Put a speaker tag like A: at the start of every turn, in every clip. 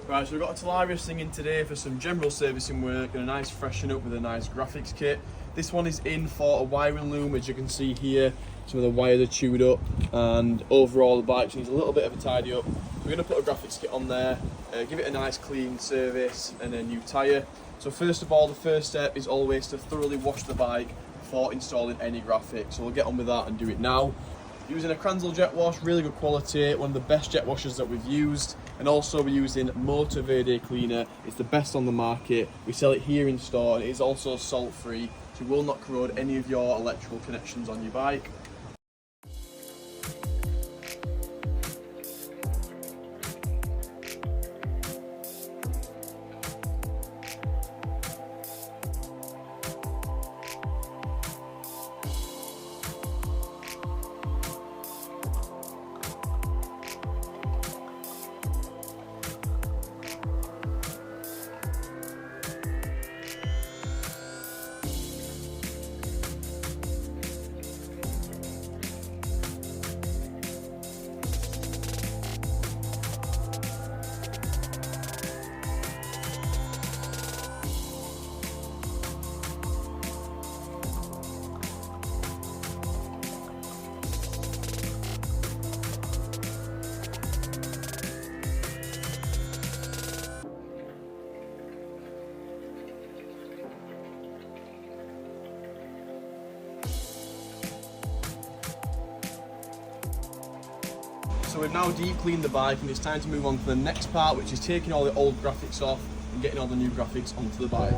A: Right, so we've got a Talaria singing today for some general servicing work and a nice freshen up with a nice graphics kit. This one is in for a wiring loom, as you can see here. Some of the wires are chewed up, and overall the bike needs a little bit of a tidy up. So we're going to put a graphics kit on there, give it a nice clean service and a new tyre. So first of all, the first step is always to thoroughly wash the bike before installing any graphics. So we'll get on with that and do it now. Using a Kranzle jet wash, really good quality, one of the best jet washers that we've used. And also we're using Motoverde cleaner. It's the best on the market. We sell it here in store, and it is also salt free, so it will not corrode any of your electrical connections on your bike. So we've now deep cleaned the bike, and it's time to move on to the next part, which is taking all the old graphics off and getting all the new graphics onto the bike.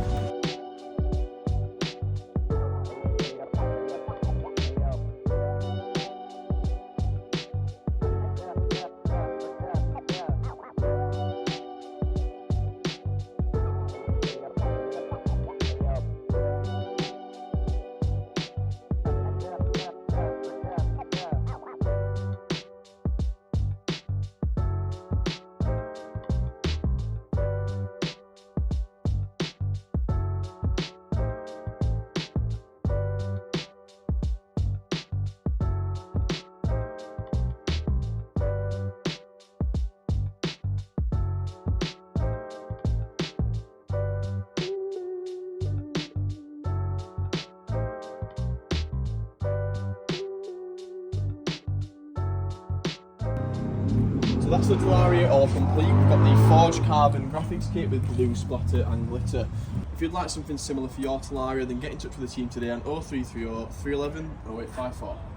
A: So that's the Talaria all complete. We've got the forged carbon graphics kit with blue splatter and glitter. If you'd like something similar for your Talaria, then get in touch with the team today on 0330 311 0854.